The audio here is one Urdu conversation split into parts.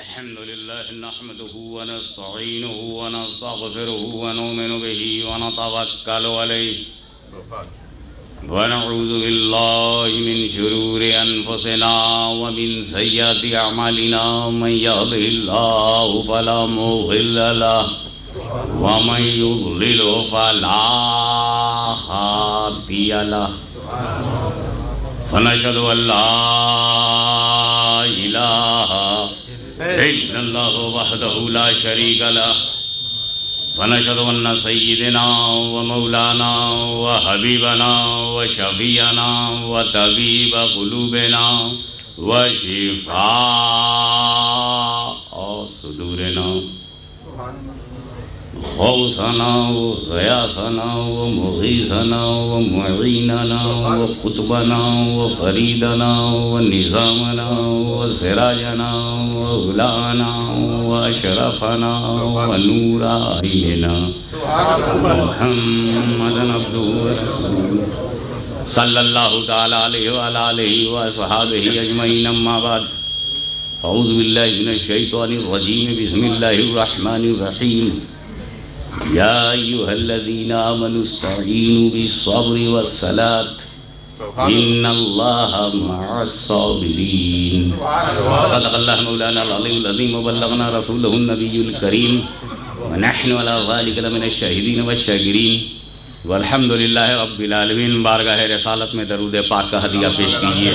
الحمد لله نحمده ونستعينه ونستغفره ونؤمن به ونتوكل عليه ونعوذ بالله من شرور أنفسنا ومن سيئات أعمالنا من يهده الله فلا مضل له ومن يضلل فلا هادي له فنشهد أن لا إله إلا الله وحده لا شريك له ونشهد أن سيدنا ومولانا وحبيبنا وشفيعنا وطبيب قلوبنا وشفاء صدورنا غوثنا وغياثنا ومغيثنا ومعيننا وقطبنا وفريدنا ونظامنا وسراجنا وغلانا وأشرفنا ونور عيننا محمد عبده ورسوله صلى الله تعالى عليه وعلى آله وصحبه أجمعين أما بعد أعوذ بالله من الشيطان الرجيم بسم الله الرحمن الرحيم يا أيها الذين آمنوا استعينوا بالصبر والصلاة إن الله مع الصابرين صدق الله مولانا العلي العظيم وبلغنا رسوله النبي الكريم ونحن على ذلك لمن الشاهدين والشاكرين والحمد لله رب العالمين. بارگاہ رسالت میں درود پاک کا ہدیہ پیش کیجیے.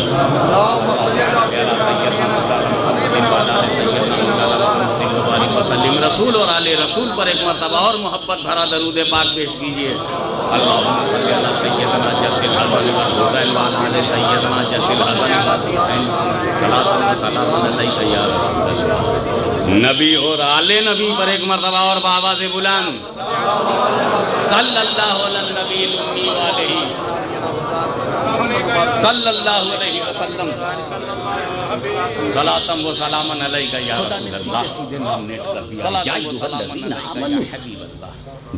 رسول اور آل رسول پر ایک مرتبہ اور محبت بھرا درود پاک پیش کیجیے. اللہم صلی علی سیدنا جد الحسن والحسین وعلی آل سیدنا جد الحسن والحسین صلاۃ علیک یا رسول اللہ. نبی اور آل نبی پر ایک مرتبہ اور بآواز بلند صلی اللہ علی النبی الامی وآلہ صلی اللہ علیہ وسلم صلاۃ و سلام علیک یا رسول اللہ.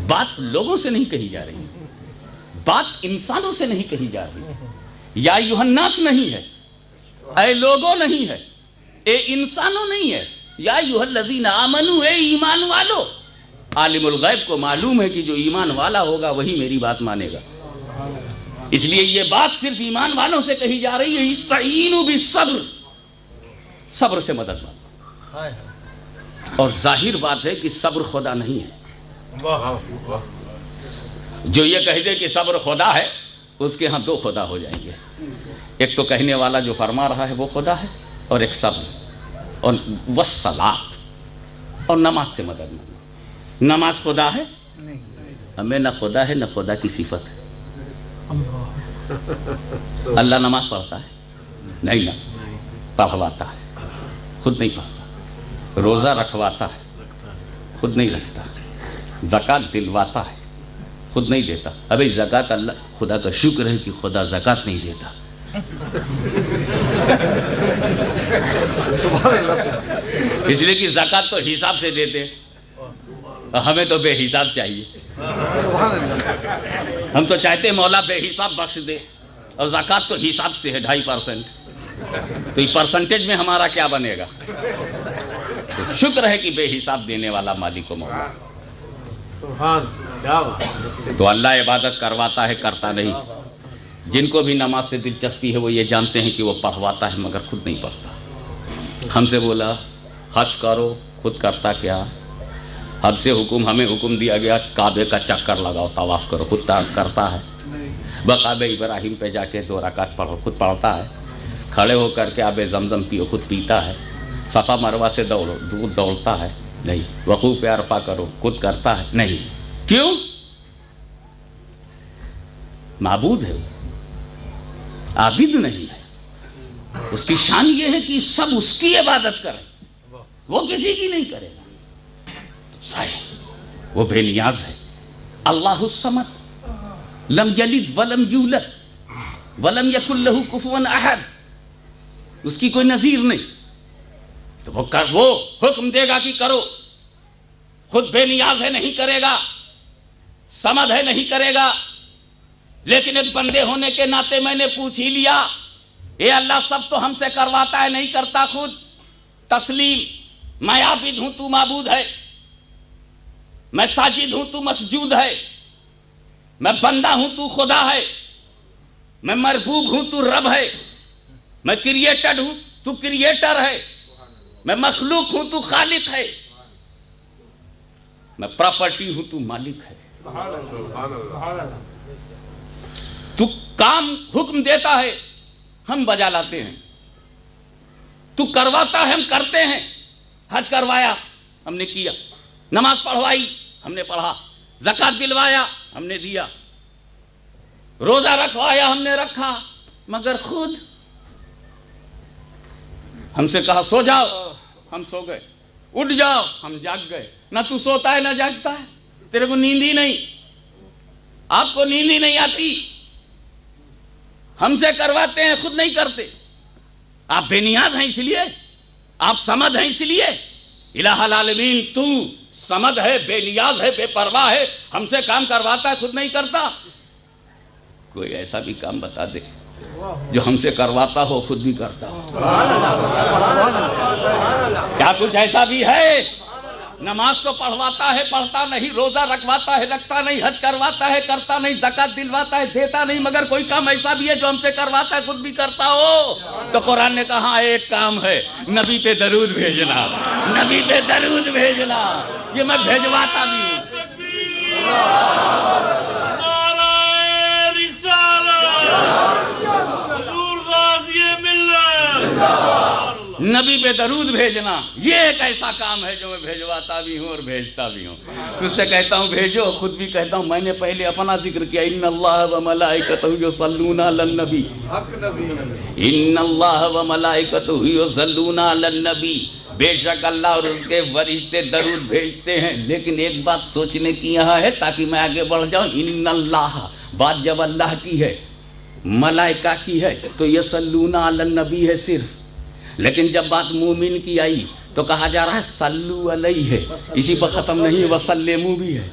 بات لوگوں سے نہیں کہی جا رہی، بات انسانوں سے نہیں کہی جا رہی. یا ایھا الناس نہیں ہے، اے لوگوں نہیں ہے، اے انسانوں نہیں ہے. یا ایھا الذین آمنوا، اے ایمان والو. عالم الغیب کو معلوم ہے کہ جو ایمان والا ہوگا وہی میری بات مانے گا. اس لیے یہ بات صرف ایمان والوں سے کہی جا رہی ہے. استعینوا بالصبر، صبر سے مدد مانگو. اور ظاہر بات ہے کہ صبر خدا نہیں ہے. جو یہ کہہ دے کہ صبر خدا ہے اس کے ہاں دو خدا ہو جائیں گے. ایک تو کہنے والا جو فرما رہا ہے وہ خدا ہے، اور ایک صبر اور والصلاۃ اور نماز سے مدد مانگو. نماز خدا ہے؟ ہمیں نہ خدا ہے نہ خدا کی صفت ہے. اللہ نماز پڑھتا ہے؟ نہیں نہ پڑھواتا ہے، خود نہیں پڑھتا. روزہ رکھواتا ہے، خود نہیں رکھتا. زکوٰۃ دلواتا ہے، خود نہیں دیتا. ابھی زکوٰۃ اللہ خدا کا شکر ہے کہ خدا زکوٰۃ نہیں دیتا. اس لیے کہ زکوٰۃ تو حساب سے دیتے، ہمیں تو بے حساب چاہیے. ہم تو چاہتے ہیں مولا بے حساب بخش دے، اور زکوٰۃ تو حساب سے ہے 2.5%. تو یہ پرسنٹیج میں ہمارا کیا بنے گا؟ تو شکر ہے کہ بے حساب دینے والا مالک و مولا. تو اللہ عبادت کرواتا ہے، کرتا نہیں. جن کو بھی نماز سے دلچسپی ہے وہ یہ جانتے ہیں کہ وہ پڑھواتا ہے مگر خود نہیں پڑھتا. ہم سے بولا حج کرو، خود کرتا کیا؟ ہم سے ہمیں حکم دیا گیا کعبے کا چکر لگاؤ، طواف کرو، خود کرتا ہے. بقاب ابراہیم پہ جا کے 2 رکعت پڑھو، خود پڑھتا ہے. کھڑے ہو کر کے آب زمزم پیو، خود پیتا ہے. صفا مروہ سے دوڑو، دودھ دوڑتا ہے؟ نہیں. وقوف عرفہ کرو، خود کرتا ہے؟ نہیں. کیوں؟ معبود ہے، عابد نہیں ہے. اس کی شان یہ ہے کہ سب اس کی عبادت کریں، وہ کسی کی نہیں کرے گا. وہ بے نیاز ہے. اللہ الصمد لم یلد ولم یولد ولم یکن لہ کفوا احد. اس کی کوئی نظیر نہیں. تو وہ حکم دے گا کہ کرو، خود بے نیاز ہے نہیں کرے گا، صمد ہے نہیں کرے گا. لیکن ایک بندے ہونے کے ناطے میں نے پوچھ ہی لیا، اے اللہ سب تو ہم سے کرواتا ہے نہیں کرتا خود. تسلیم میں عابد ہوں تو معبود ہے، میں ساجد ہوں تو مسجود ہے، میں بندہ ہوں تو خدا ہے، میں مربوب ہوں تو رب ہے، میں کریٹڈ ہوں تو کریٹر ہے، میں مخلوق ہوں تو خالق ہے، میں پراپرٹی ہوں تو مالک ہے۔ تو کام حکم دیتا ہے ہم بجا لاتے ہیں، تو کرواتا ہے ہم کرتے ہیں۔ حج کروایا ہم نے کیا، نماز پڑھوائی ہم نے پڑھا، زکوٰۃ دلوایا ہم نے دیا، روزہ رکھوایا ہم نے رکھا، مگر خود ہم سے کہا سو جاؤ ہم سو گئے، اٹھ جاؤ ہم جاگ گئے۔ نہ تو سوتا ہے نہ جاگتا ہے، تیرے کو نیند ہی نہیں، آپ کو نیند ہی نہیں آتی، ہم سے کرواتے ہیں خود نہیں کرتے۔ آپ بے نیاز ہیں اس لیے، آپ صمد ہیں اس لیے، الہ العالمین تو صمد ہے، بے نیاز ہے، بے پرواہ ہے، ہم سے کام کرواتا ہے خود نہیں کرتا۔ کوئی ایسا بھی کام بتا دے جو ہم سے کرواتا ہو خود بھی کرتا ہو۔ کیا کچھ ایسا بھی ہے؟ نماز تو پڑھواتا ہے پڑھتا نہیں، روزہ رکھواتا ہے رکھتا نہیں، حج کرواتا ہے کرتا نہیں، زکوٰۃ دلواتا ہے دیتا نہیں، مگر کوئی کام ایسا بھی ہے جو ہم سے کرواتا ہے خود بھی کرتا ہو۔ تو قرآن نے کہا ایک کام ہے، نبی پہ درود بھیجنا، نبی پہ درود بھیجنا، یہ میں بھیجواتا بھی ہوں۔ نبی پہ درود بھیجنا یہ ایک ایسا کام ہے جو میں بھیجواتا بھی ہوں اور بھیجتا بھی ہوں۔ تجھ سے کہتا ہوں بھیجو، خود بھی کہتا ہوں۔ میں نے پہلے اپنا ذکر کیا، ان اللہ وملائکتہ یصلون علی النبی، ان اللہ وملائکتہ یصلون علی النبی، بے شک اللہ اور اس کے فرشتے درود بھیجتے ہیں۔ لیکن ایک بات سوچنے کی یہاں ہے تاکہ میں آگے بڑھ جاؤں، ان اللہ، بات جب اللہ کی ہے ملائکہ کی ہے تو یصلون علی النبی ہے صرف، لیکن جب بات مومن کی آئی تو کہا جا رہا ہے صلو علیہ، اسی پر ختم نہیں، وسلموا بھی ہے۔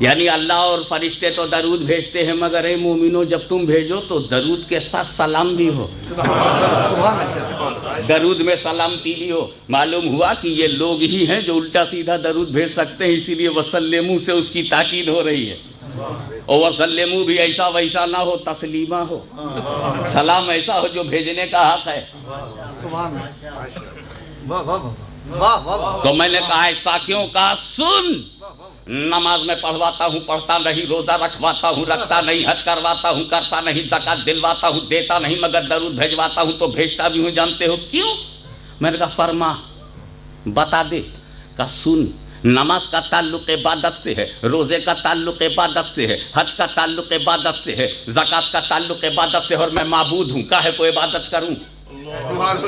یعنی اللہ اور فرشتے تو درود بھیجتے ہیں، مگر اے مومنو جب تم بھیجو تو درود کے ساتھ سلام بھی ہو، درود میں سلامتی بھی ہو۔ معلوم ہوا کہ یہ لوگ ہی ہیں جو الٹا سیدھا درود بھیج سکتے ہیں، اسی لیے وسلموا سے اس کی تاکید ہو رہی ہے۔ اور وسلموا بھی ایسا ویسا نہ ہو، تسلیمہ ہو، سلام ایسا ہو جو بھیجنے کا حق ہے۔ تو میں نے کہا ایسا کیوں کہا؟ سن، نماز میں پڑھواتا ہوں پڑھتا نہیں، روزہ رکھواتا ہوں رکھتا نہیں، حج کرواتا ہوں کرتا نہیں، زکوٰۃ دلواتا ہوں دیتا نہیں، مگر درود بھیجواتا ہوں تو بھیجتا بھی ہوں۔ جانتے ہو کیوں؟ میں نے کہا فرما، بتا دے۔ کہا سن، نماز کا تعلق عبادت سے ہے، روزے کا تعلق عبادت سے ہے، حج کا تعلق عبادت سے ہے، زکوٰۃ کا تعلق عبادت سے ہے، اور میں معبود ہوں، کاہے کو عبادت کروں؟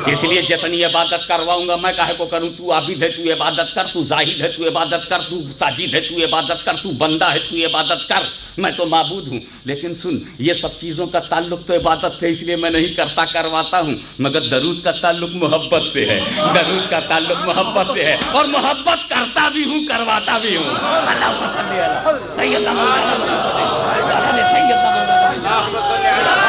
اس لیے جتنی عبادت کرواؤں گا میں کاہے کو کروں؟ تو عابد ہے تو عبادت کر، تو زاہد ہے تو عبادت کر، تو ساجد ہے تو عبادت کر، تو بندہ ہے تو عبادت کر، میں تو معبود ہوں۔ لیکن سن، یہ سب چیزوں کا تعلق تو عبادت سے، اس لیے میں نہیں کرتا کرواتا ہوں، مگر درود کا تعلق محبت سے ہے، درود کا تعلق محبت سے ہے، اور محبت کرتا بھی ہوں کرواتا بھی ہوں۔ اللہم صلی علی سیدنا محمد سیدنا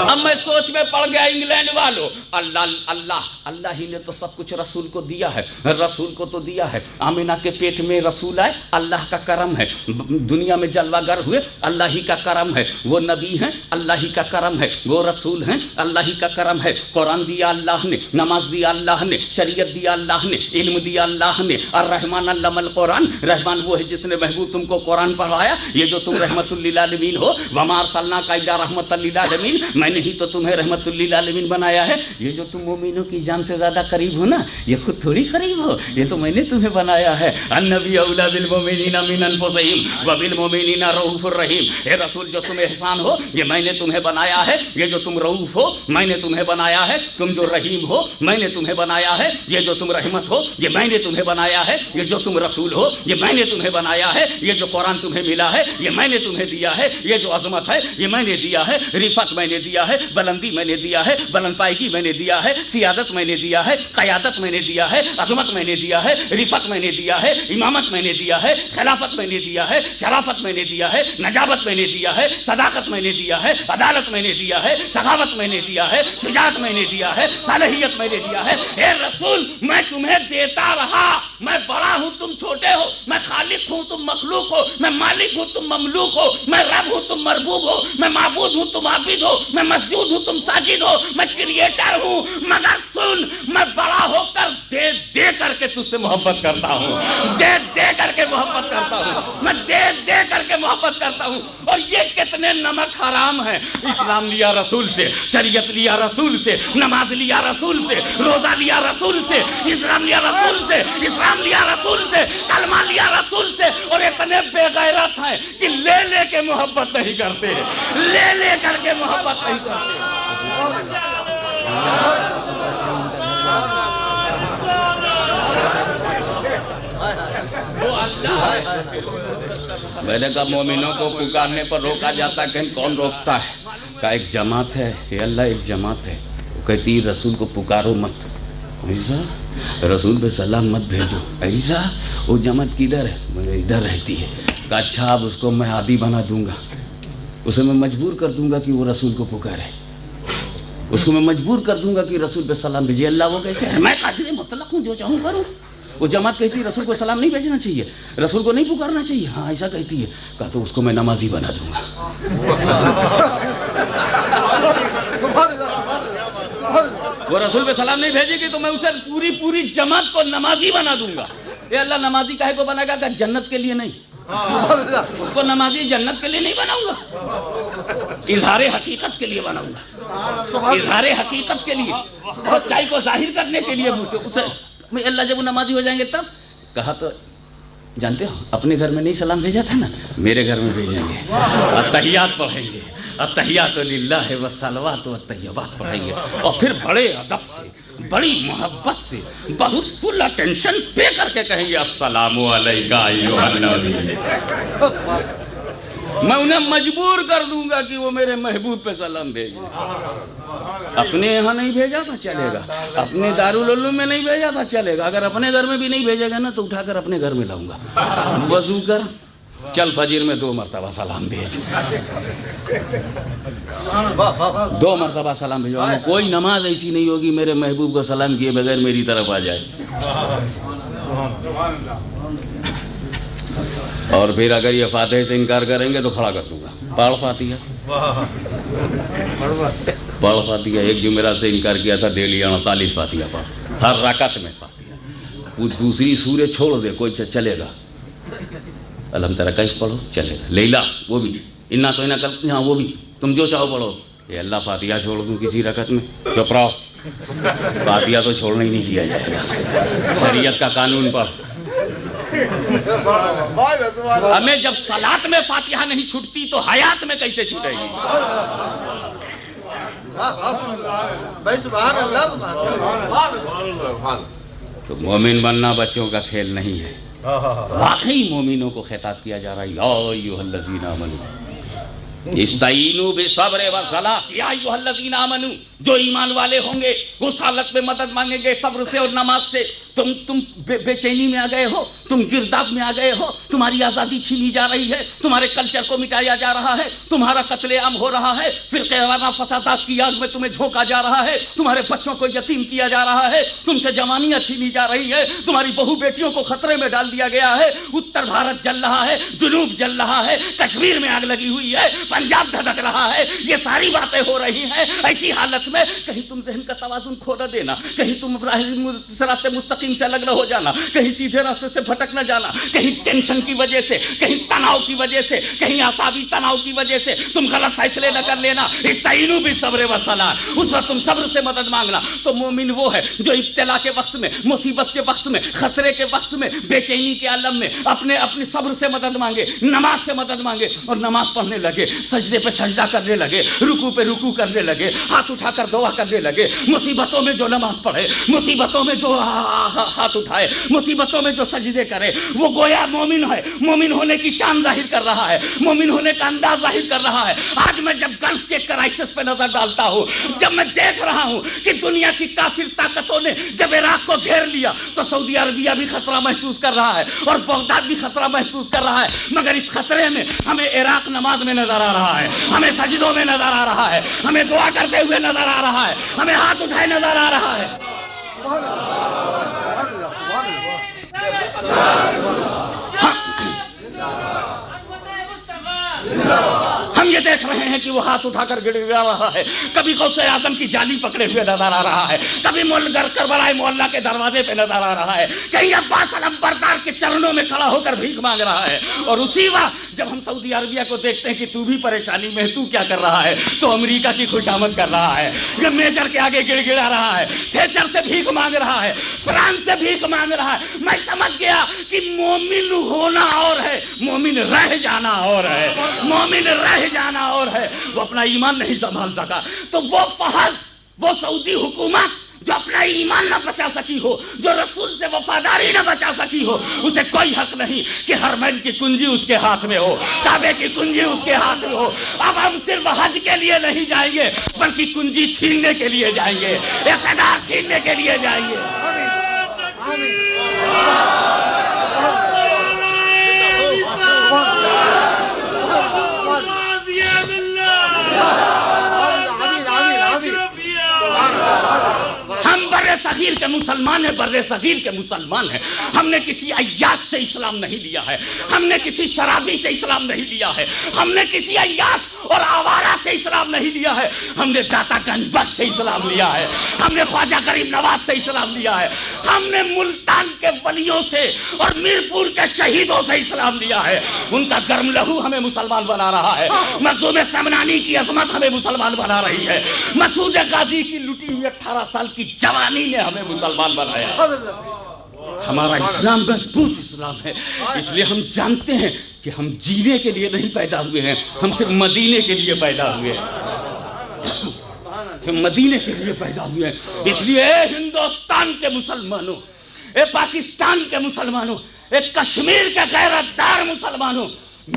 اب میں سوچ میں پڑ گیا، انگلینڈ والوں، اللہ ہی نے تو سب کچھ رسول کو دیا ہے، رسول کو تو دیا ہے، آمینہ کے پیٹ میں رسول آئے، اللہ کا کرم ہے، دنیا میں جلوہ گر ہوئے، اللہ ہی کا کرم ہے، وہ نبی ہیں اللہ ہی کا کرم ہے، وہ رسول ہیں اللہ ہی کا کرم ہے، قرآن دیا اللہ نے، نماز دیا اللہ نے، شریعت دیا اللہ نے، علم دیا اللہ نے۔ الرحمن علم القرآن، رحمان وہ ہے جس نے محبوب تم کو قرآن پڑھایا، یہ جو تم رحمت للعالمین ہو، وما ارسلناک الا رحمت للعالمین، میں نے ہی تو تمہیں رحمت للعالمین بنایا ہے۔ یہ جو تم مومنوں کی جان سے زیادہ قریب ہو نا، یہ خود تھوڑی قریب ہو، یہ تو میں نے تمہیں بنایا ہے۔ النبی اولی بالمؤمنین من انفسہم وبالمؤمنین رؤوف الرحیم، اے رسول جو تم احسان ہو یہ میں نے تمہیں بنایا ہے، یہ جو تم رؤوف ہو میں نے تمہیں بنایا ہے، تم جو رحیم ہو میں نے تمہیں بنایا ہے، یہ جو تم رحمت ہو یہ میں نے تمہیں بنایا ہے، یہ جو تم رسول ہو یہ میں نے تمہیں بنایا ہے، یہ جو قرآن تمہیں ملا ہے یہ میں نے تمہیں دیا ہے، یہ جو عظمت ہے ہے، یہ میں نے دیا ہے، رفت میں نے دیا ہے، بلندی میں نے دیا ہے، بلند پائیگی میں نے دیا ہے، سیادت میں نے دیا ہے، قیادت میں نے دیا ہے، عظمت میں نے دیا ہے، رفت میں نے دیا ہے، امامت میں نے دیا ہے، خلافت میں نے دیا ہے، شرافت میں نے دیا ہے، نجابت میں نے دیا ہے، صداقت میں نے دیا ہے، عدالت میں نے دیا ہے، سخاوت میں نے دیا ہے، شجاعت میں نے دیا ہے، صالحیت میں نے دیا ہے۔ اے رسول میں تمہیں دیتا رہا، میں بڑا ہوں تم چھوٹے ہو، میں خالق ہوں تم مخلوق ہو، میں مالک ہوں تم مملوک ہو، میں رب ہوں تم مربوب ہو، میں معبود ہوں تم عابد ہو، میں مسجود ہوں تم ساجد ہو، میں کریٹر ہوں، مگر سن میں بڑا ہو کر دے دے کر کے تجھ سے محبت کرتا ہوں، دے دے کر کے محبت کرتا ہوں، میں دے دے کر کے محبت کرتا ہوں۔ اور یہ کتنے نمک حرام ہے، اسلام لیا رسول سے، شریعت لیا رسول سے، نماز لیا رسول سے، روزہ لیا رسول سے، اسلام لیا رسول سے، اسلام لیا رسول سے، کلمہ لیا رسول سے، اور اتنے بے غیرت ہیں کہ لے لے کے محبت نہیں کرتے، لے لے کر کے محبت نہیں کرتے۔ وہ اللہ ہے۔ میں نے کہا مومنوں کو پکارنے پر روکا جاتا ہے، کہیں کون روکتا ہے؟ کہا ایک جماعت ہے، اے اللہ ایک جماعت ہے، وہ کہتی ہے رسول کو پکارو مت، ایسا رسول پہ سلام مت بھیجو، ایسا وہ جماعت کدھر ہے؟ مجھے ادھر رہتی ہے۔ کہا اچھا اب اس کو میں عادی بنا دوں گا، اسے میں مجبور کر دوں گا کہ وہ رسول کو پکارے، اس کو میں مجبور کر دوں گا کہ رسول پہ سلام بھیجے۔ اللہ وہ کہتے ہیں میں قادر مطلق ہوں، جو چاہوں کروں۔ وہ جماعت کہتی ہے رسول کو سلام نہیں بھیجنا چاہیے، رسول کو نہیں پکارنا چاہیے، ہاں ایسا کہتی ہے۔ کہا تو اس کو میں نمازی بنا دوں گا۔ وہ رسول پہ سلام نہیں بھیجے گی تو میں اسے پوری جماعت کو نمازی بنا دوں گا۔ اے اللہ نمازی کاہے کو بنا گا؟ کہ جنت کے لیے نہیں، اس کو نمازی جنت کے لیے نہیں بناؤں گا، اظہار حقیقت کے لیے بناؤں گا، اظہار حقیقت کے لیے، سچائی کو ظاہر کرنے کے لیے اسے اللہ جب وہ نمازی ہو جائیں گے تب۔ کہا تو جانتے ہو اپنے گھر میں نہیں سلام بھیجا تھا نا، میرے گھر میں بھیجیں گے، التحیات پڑھیں گے، التحیات للہ والصلوات والطیبات پڑھیں گے، اور پھر بڑے ادب سے بڑی محبت سے بہت فل اٹینشن پے کر کے کہیں گے السلام علیکہ ایھا النبی۔ میں انہیں مجبور کر دوں گا کہ وہ میرے محبوب پہ سلام بھیجیں۔ اپنے یہاں نہیں بھیجا تھا چلے گا، اپنے دارالعلوم میں نہیں بھیجا تھا چلے گا، اگر اپنے گھر میں بھی نہیں بھیجے گا نا تو اٹھا کر اپنے گھر میں لاؤں گا۔ وضو کر چل فجر میں 2 مرتبہ سلام بھیج، 2 مرتبہ سلام بھیجو۔ کوئی نماز ایسی نہیں ہوگی میرے محبوب کو سلام کیے بغیر میری طرف آ جائے۔ اور پھر اگر یہ فاتحہ سے انکار کریں گے تو کھڑا کر دوں گا، پڑھ فاتحہ، پڑھ فاتحہ۔ ایک جمعرات سے انکار کیا تھا، ڈیلی 48 فاتحہ پڑھ، ہر رکعت میں فاتحہ۔ وہ دوسری سورہ چھوڑ دے کوئی چلے گا، الحم ترى کیف پڑھو چلے گا، لیلا وہ بھی، انا تو کل ہاں وہ بھی، تم جو چاہو پڑھو۔ یہ اللہ فاتحہ چھوڑ دوں کسی رکعت میں؟ چپ رہو، فاتحہ تو چھوڑنا ہی نہیں دیا جائے گا، شریعت کا قانون پڑھ۔ ہمیں جب صلاۃ میں فاتحہ نہیں چھٹتی تو حیات میں کیسے چھوٹے گی؟ تو مومن بننا بچوں کا کھیل نہیں ہے، واقعی مومنوں کو خطاب کیا جا رہا ہے، یا ایھا الذین آمنوا استعینوا بالصبر والصلاۃ، یا ایھا الذین آمنوا، جو ایمان والے ہوں گے اس حالت میں مدد مانگیں گے صبر سے اور نماز سے۔ تم بے چینی میں آ گئے ہو، تم گرداب میں آ گئے ہو، تمہاری آزادی چھینی جا رہی ہے، تمہارے کلچر کو مٹایا جا رہا ہے، تمہارا قتل عام ہو رہا ہے، فرقہ وارانہ فسادات کی آگ میں تمہیں جھونکا جا رہا ہے، تمہارے بچوں کو یتیم کیا جا رہا ہے، تم سے جوانیاں چھینی جا رہی ہے، تمہاری بہو بیٹیوں کو خطرے میں ڈال دیا گیا ہے، اتر بھارت جل رہا ہے، جنوب جل رہا ہے، کشمیر میں آگ لگی ہوئی ہے، پنجاب دھڑک رہا ہے، یہ ساری باتیں ہو رہی ہیں۔ ایسی حالت میں کہیں تم ذہن کا توازن کھو نہ دینا، کہیں تم صراط مستقیم سے الگ نہ ہو جانا، کہیں سیدھے راستے سے بھٹک نہ جانا، کہیں ٹینشن کی وجہ سے، کہیں تناؤ کی وجہ سے، کہیں اعصابی تناؤ کی وجہ سے تم غلط فیصلے نہ کر لینا۔ استعینوا بالصبر والصلاۃ، اس وقت تم صبر سے مدد مانگنا۔ تو مومن وہ ہے جو ابتلا کے وقت میں، مصیبت کے وقت میں، خطرے کے وقت میں، بے چینی کے عالم میں اپنی صبر سے مدد مانگے، نماز سے مدد مانگے، اور نماز پڑھنے لگے، سجدے پہ سجدہ کرنے لگے، رکوع پہ رکوع کرنے لگے، ہاتھ اٹھا کر دعا کرنے لگے۔ مصیبتوں میں جو نماز پڑھے، مصیبتوں میں جو ہاتھ اٹھائے، مصیبتوں میں جو سجدے کرے وہ گویا مومن ہے، مومن ہونے کی شان ظاہر کر رہا ہے، مومن ہونے کا انداز ظاہر کر رہا ہے۔ آج میں جب گلف کے کرائسس پہ نظر ڈالتا ہوں، جب میں دیکھ رہا ہوں کہ دنیا کی کافر طاقتوں نے جب عراق کو گھیر لیا تو سعودی عربیہ بھی خطرہ محسوس کر رہا ہے اور بغداد بھی خطرہ محسوس کر رہا ہے، مگر اس خطرے میں ہمیں عراق نماز میں نظر آ رہا ہے، ہمیں سجدوں میں نظر آ رہا ہے، ہمیں دعا کرتے ہوئے نظر آ رہا ہے، ہمیں ہاتھ اٹھائے نظر آ رہا ہے۔ ہم یہ دیکھ رہے ہیں کہ وہ ہاتھ اٹھا کر گڑ گڑا رہا ہے، کبھی غوث اعظم کی جالی پکڑے ہوئے نظر آ رہا ہے، کبھی کربلا معلیٰ کے دروازے پہ نظر آ رہا ہے، کہیں عباس علمبردار کے چرنوں میں کھڑا ہو کر بھیک مانگ رہا ہے۔ اور اسی وقت جب ہم سعودی عربیہ کو دیکھتے ہیں کہ تو بھی پریشانی میں ہے، تو کیا کر رہا ہے، تو امریکہ کی خوشامد کر رہا ہے، یہ میجر کے آگے گڑ گڑا رہا ہے، تھیچر سے بھیک مانگ رہا ہے، فرانس سے بھیک مانگ رہا ہے۔ میں سمجھ گیا کہ مومن ہونا اور ہے، مومن رہ جانا اور ہے، مومن رہ جانا اور ہے۔ وہ اپنا ایمان نہیں سنبھال سکا تو وہ فہد، وہ سعودی حکومت جو اپنا ایمان نہ بچا سکی ہو، جو رسول سے وفاداری نہ بچا سکی ہو، اسے کوئی حق نہیں کہ حرمین کی کنجی اس کے ہاتھ میں ہو، کعبے کی کنجی اس کے ہاتھ میں ہو۔ اب ہم صرف حج کے لیے نہیں جائیں گے بلکہ کنجی چھیننے کے لیے جائیں گے، اقتدار چھیننے کے لیے جائیں گے۔ ہم برے صغیر کے مسلمان ہیں، برے صغیر کے مسلمان ہیں۔ ہم نے کسی عیاش سے اسلام نہیں لیا ہے، ہم نے کسی شرابی سے اسلام نہیں لیا ہے، ہم نے کسی عیاش اور آوارہ سے اسلام نہیں لیا ہے، ہم نے داتا گنج بخش سے اسلام لیا ہے، ہم نے خواجہ غریب نواز سے اسلام لیا ہے، ہم نے ملتان کے ولیوں سے اور میرپور کے شہیدوں سے اسلام لیا ہے۔ ان کا گرم لہو ہمیں مسلمان بنا رہا ہے، مخدوم سمنانی کی عظمت ہمیں مسلمان بنا رہی ہے، مسعود غازی کی لٹی ہوئی 18 سال کی جوانی نے ہمیں مسلمان بنایا۔ ہمارا اسلام مضبوط اسلام ہے، اس لیے ہم جانتے ہیں کہ ہم جینے کے لیے نہیں پیدا ہوئے ہیں، ہم صرف مدینے کے لیے پیدا ہوئے ہیں، صرف مدینے کے لیے پیدا ہوئے ہیں۔ اس لیے اے ہندوستان کے مسلمانوں، اے پاکستان کے مسلمانوں، اے کشمیر کے غیرت دار مسلمانوں،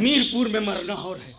میرپور میں مرنا اور ہے،